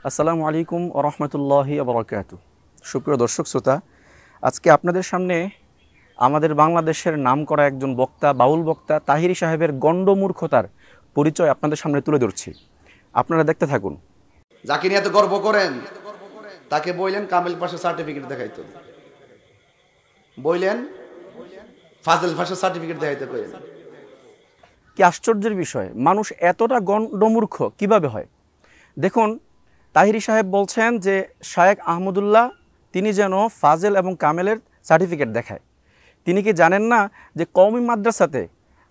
আসসালামু আলাইকুম ওয়া রাহমাতুল্লাহি ওয়া বারাকাতুহু। সুপ্রিয় দর্শক শ্রোতা, আজকে আপনাদের সামনে আমাদের বাংলাদেশের নামকরা একজন বক্তা, বাউল বক্তা তাহিরি সাহেবের গণ্ডমূর্খতার পরিচয় আপনাদের সামনে তুলে ধরছি। আপনারা দেখতে থাকুন। যাকে নিয়ে এত গর্ব করেন তাকে বললেন কামেল পাশের সার্টিফিকেট দেখাইতো, বললেন ফাজেল পাশের সার্টিফিকেট দেখাইতে কইলেন। কি আশ্চর্যের বিষয়, মানুষ এতটা গণ্ডমূর্খ কিভাবে হয়? দেখুন, তাহিরি সাহেব বলছেন যে শায়েখ আহমদুল্লাহ তিনি যেন ফাজেল এবং কামেলের সার্টিফিকেট দেখায়। তিনি কি জানেন না যে কওমি মাদ্রাসাতে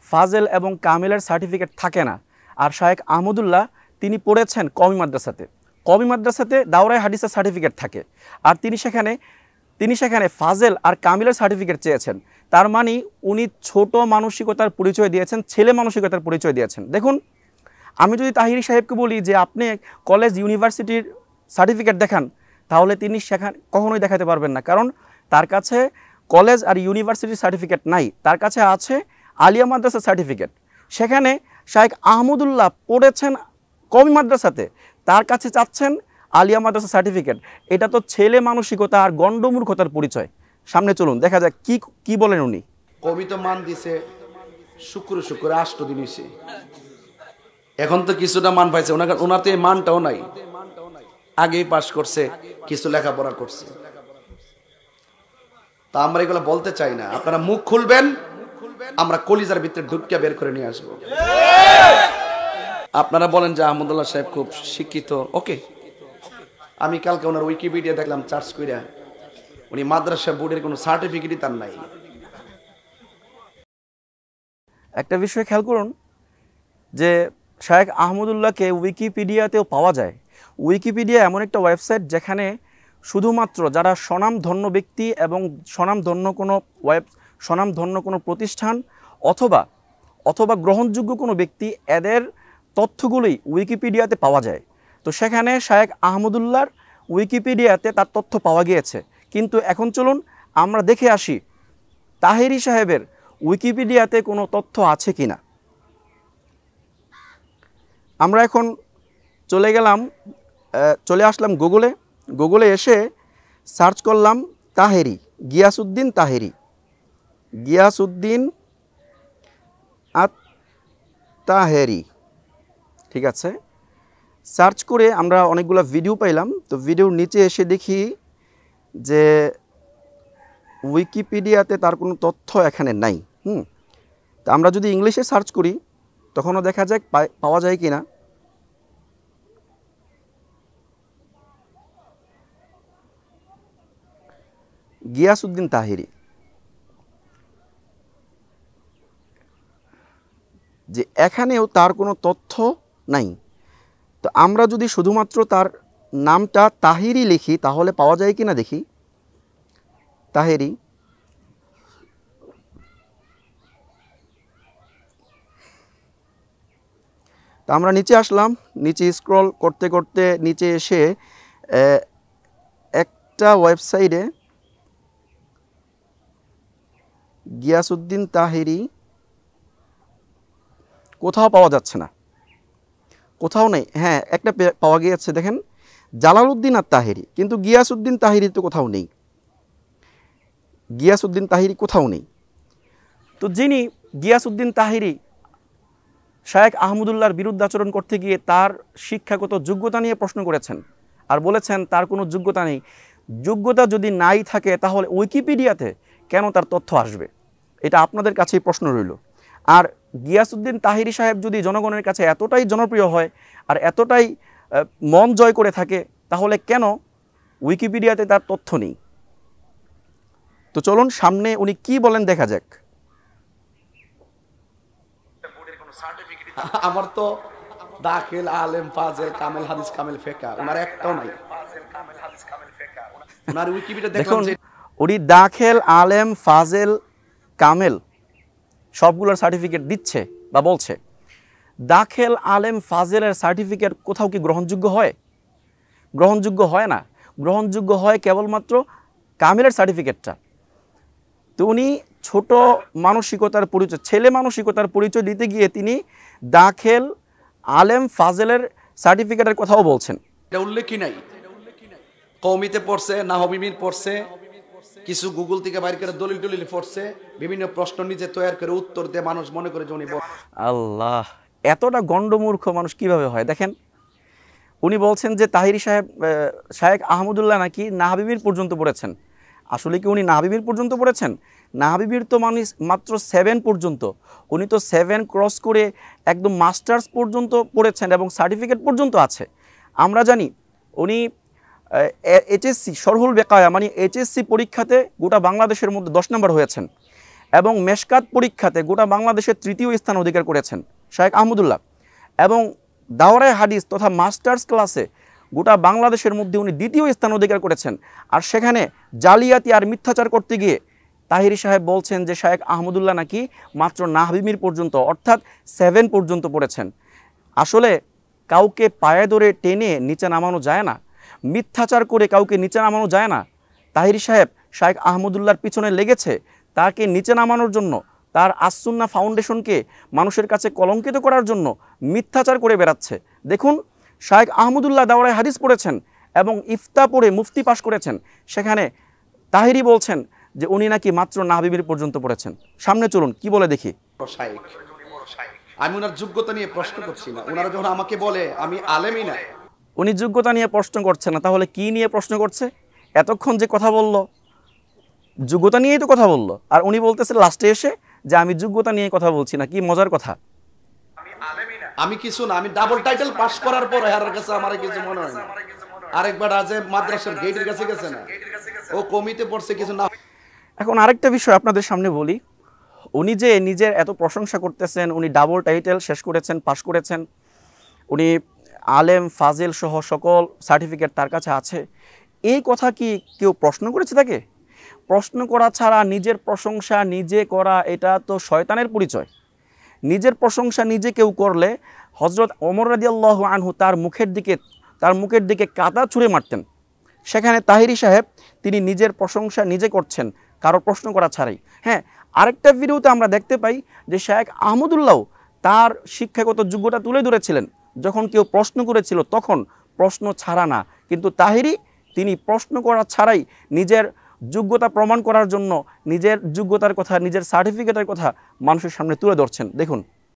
ফাজেল এবং কামেলের সার্টিফিকেট থাকে না? আর শায়েখ আহমদুল্লাহ তিনি পড়েছেন কওমি মাদ্রাসাতে। কওমি মাদ্রাসাতে দাওরায়ে হাদিসের সার্টিফিকেট থাকে, আর তিনি সেখানে ফাজেল আর কামেলের সার্টিফিকেট চেয়েছেন। তার মানে উনি ছোট মানসিকতার পরিচয় দিয়েছেন, ছেলে মানসিকতার পরিচয় দিয়েছেন। দেখুন, আমি যদি তাহিরি সাহেবকে বলি যে আপনি কলেজ ইউনিভার্সিটির সার্টিফিকেট দেখান, তাহলে তিনি সেখানে কখনোই দেখাতে পারবেন না, কারণ তার কাছে কলেজ আর ইউনিভার্সিটির সার্টিফিকেট নাই। তার কাছে আছে আলিয়া মাদ্রাসার সার্টিফিকেট। সেখানে শায়েখ আহমদুল্লাহ পড়েছেন কওমি মাদ্রাসাতে, তার কাছে চাচ্ছেন আলিয়া মাদ্রাসার সার্টিফিকেট। এটা তো ছেলে মানসিকতা আর গণ্ডমূর্খতার পরিচয়। সামনে চলুন, দেখা যাক কি বলেন উনি। কবি তো মান দিছে শুক্র 8 দিন হইছে, এখন তো কিছুটা মান পাইছে। ওনার তো এই মানটাও নাই, আগেই পাশ করছে, কিছু লেখাপড়া করছে। তা আমরা এগুলো বলতে চাই না। আপনারা মুখ খুলবেন, আমরা কলিজার ভিতরে ঢুকিয়ে বের করে নিয়ে আসবো। আপনারা বলেন যে আহমদুল্লাহ সাহেব খুব শিক্ষিত, ওকে। আমি কালকে ওনার উইকিপিডিয়া দেখলাম সার্চ কইরা, উনি মাদ্রাসা বোর্ডের কোনো সার্টিফিকেটই তার নাই। একটা বিষয় খেয়াল করুন যে শায়েখ আহমদুল্লাহকে উইকিপিডিয়াতেও পাওয়া যায়। উইকিপিডিয়া এমন একটা ওয়েবসাইট যেখানে শুধুমাত্র যারা স্বনামধন্য ব্যক্তি এবং স্বনামধন্য কোনো প্রতিষ্ঠান অথবা গ্রহণযোগ্য কোনো ব্যক্তি, এদের তথ্যগুলোই উইকিপিডিয়াতে পাওয়া যায়। তো সেখানে শায়েখ আহমদুল্লাহর উইকিপিডিয়াতে তার তথ্য পাওয়া গিয়েছে। কিন্তু এখন চলুন আমরা দেখে আসি তাহিরি সাহেবের উইকিপিডিয়াতে কোনো তথ্য আছে কিনা। আমরা এখন চলে আসলাম গুগলে এসে সার্চ করলাম গিয়াসউদ্দিন আত-তাহেরি। ঠিক আছে, সার্চ করে আমরা অনেকগুলো ভিডিও পাইলাম। তো ভিডিওর নিচে এসে দেখি যে উইকিপিডিয়াতে তার কোনো তথ্য এখানে নাই। তা আমরা যদি ইংলিশে সার্চ করি তখনও দেখা যাক পাওয়া যায় কিনা। গিয়াসউদ্দিন তাহিরি, যে এখানেও তার কোনো তথ্য নাই। তো আমরা যদি শুধুমাত্র তার নামটা তাহিরি লিখি তাহলে পাওয়া যায় কিনা দেখি। তাহিরি, তা আমরা নিচে আসলাম। নিচে স্ক্রল করতে করতে নিচে এসে একটা ওয়েবসাইটে গিয়াসউদ্দিন তাহিরি কোথাও পাওয়া যাচ্ছে না, কোথাও নেই। হ্যাঁ, একটা পাওয়া গিয়েছে, দেখেন, জালালউদ্দিন আত-তাহিরি, কিন্তু গিয়াসউদ্দিন তাহিরি তো কোথাও নেই। গিয়াসউদ্দিন তাহিরি কোথাও নেই। তো যিনি গিয়াসউদ্দিন তাহিরি শায়েখ আহমদুল্লাহর বিরুদ্ধাচরণ করতে গিয়ে তার শিক্ষাগত যোগ্যতা নিয়ে প্রশ্ন করেছেন আর বলেছেন তার কোনো যোগ্যতা নেই। যোগ্যতা যদি নাই থাকে তাহলে উইকিপিডিয়াতে কেন তার তথ্য আসবে? এটা আপনাদের কাছেই প্রশ্ন রইল। আর গিয়াসউদ্দিন তাহিরি সাহেব যদি জনগণের কাছে এতটাই জনপ্রিয় হয় আর এতটাই মন জয় করে থাকে, তাহলে কেন উইকিপিডিয়াতে তার তথ্য নেই? তো চলুন সামনে উনি কি বলেন দেখা যাক। আমার তো দাখিল, আলেম, ফাজেল, কামেল, হাদিস, কামেল, ফিকহ, ওনার একটাও নাই। ওনার উইকিপিডিয়া দেখলাম যে উনি দাখিল, আলেম, ফাজেল, কামেল সবগুলোর সার্টিফিকেট দিচ্ছে বা বলছে। দাখিল, আলেম, ফাজেলের সার্টিফিকেট কোথাও কি গ্রহণযোগ্য হয়? গ্রহণযোগ্য হয় না। গ্রহণযোগ্য হয় কেবলমাত্র কামেলের সার্টিফিকেটটা। তো উনি ছোট মানসিকতার পরিচয়, ছেলে মানসিকতার পরিচয় দিতে গিয়ে তিনি দাখিল, আলেম, ফাজেলের সার্টিফিকেটের কথাও বলছেন। এটা উল্লেখই নাই। কওমিতে পড়ছে, নাহবিমির পড়ছে, কিছু গুগল থেকে বাইর করে দলিল টলিল পড়ছে, বিভিন্ন প্রশ্ন নিজে তৈরি করে উত্তর দিয়ে মানুষ মনে করে যে উনি আল্লাহ, এতটা গণ্ডমূর্খ মানুষ কিভাবে হয় দেখেন। উনি বলছেন যে তাহিরি সাহেব শায়েখ আহমদুল্লাহ নাকি নাহাবিবির পর্যন্ত পড়েছেন। আসলে কি উনি নাহাবিবির পর্যন্ত পড়েছেন? নাহাবিবির তো মানুষ মাত্র 7 পর্যন্ত, উনি তো 7 ক্রস করে একদম মাস্টার্স পর্যন্ত পড়েছেন এবং সার্টিফিকেট পর্যন্ত আছে। আমরা জানি উনি এইচএসসি শরহুল বেকায়া মানে এইচএসসি পরীক্ষাতে গোটা বাংলাদেশের মধ্যে 10 নম্বর হয়েছেন এবং মেশকাত পরীক্ষাতে গোটা বাংলাদেশের 3য় স্থান অধিকার করেছেন শায়েখ আহমদুল্লাহ, এবং দাওরায়ে হাদিস তথা মাস্টার্স ক্লাসে গোটা বাংলাদেশের মধ্যে উনি 2য় স্থান অধিকার করেছেন। আর সেখানে জালিয়াতি আর মিথ্যাচার করতে গিয়ে তাহিরি সাহেব বলছেন যে শায়েখ আহমদুল্লাহ নাকি মাত্র নাহবিমির পর্যন্ত অর্থাৎ 7 পর্যন্ত পড়েছেন। আসলে কাউকে পায়ে ধরে টেনে নিচে নামানো যায় না, মিথ্যাচার করে কাউকে নিচে নামানো যায় না। তাহিরি সাহেব শায়েখ আহমদুল্লাহর পিছনে লেগেছে তাকে নিচে নামানোর জন্য, তার আসসুন্নাহ ফাউন্ডেশনকে মানুষের কাছে কলঙ্কিত করার জন্য মিথ্যাচার করে বেড়াচ্ছে। দেখুন, শায়েখ আহমদুল্লাহ দাওরায়ে হাদিস পড়েছেন এবং ইফতা পড়ে মুফতি পাশ করেছেন, সেখানে তাহিরি বলছেন যে উনি নাকি মাত্র নাহবিবির পর্যন্ত পড়েছেন। সামনে চলুন কি বলে দেখি। শায়েখ, আমি ওনার যোগ্যতা নিয়ে প্রশ্ন করছি না। ওনারা যখন আমাকে বলে আমি আলেমই না, উনি যোগ্যতা নিয়ে প্রশ্ন করছে না, তাহলে কি নিয়ে প্রশ্ন করছে? এতক্ষণ যে কথা বলল যোগ্যতা নিয়েই তো কথা বলল, আর উনি বলতেছে লাস্টে এসে যে আমি যোগ্যতা নিয়ে কথা বলছি না। কি মজার কথা। আমি কিছু না, আমি ডাবল টাইটেল পাস করার পর এর কাছে আমার কিছু মনে হয় না। আরেকবার আজে মাদ্রাসার গেটের কাছে গেছে না, ও কমিতে পড়ছে কিছু না। এখন আরেকটা বিষয় আপনাদের সামনে বলি, উনি যে নিজের এত প্রশংসা করতেছেন, উনি ডাবল টাইটেল শেষ করেছেন, পাশ করেছেন, উনি আলেম ফাজিল সহ সকল সার্টিফিকেট তার কাছে আছে, এই কথা কি কেউ প্রশ্ন করেছে তাকে? প্রশ্ন করা ছাড়া নিজের প্রশংসা নিজে করা এটা তো শয়তানের পরিচয়। নিজের প্রশংসা নিজে কেউ করলে হযরত ওমর রাদিয়াল্লাহু আনহু তার মুখের দিকে কাদা ছুঁড়ে মারতেন। সেখানে তাহিরি সাহেব তিনি নিজের প্রশংসা নিজে করছেন কারো প্রশ্ন করা ছাড়াই। হ্যাঁ, আরেকটা ভিডিওতে আমরা দেখতে পাই যে শায়েখ আহমদুল্লাহ তার শিক্ষাগত যোগ্যতা তুলে ধরেছিলেন, যখন কেউ প্রশ্ন করেছিল তখন প্রশ্ন ছাড়া না, কিন্তু তাহিরি তিনি প্রশ্ন করা ছাড়াই নিজের যোগ্যতা প্রমাণ করার জন্য নিজের যোগ্যতার কথা, নিজের সার্টিফিকেটের কথা মানুষের সামনে তুলে ধরছেন। দেখুন।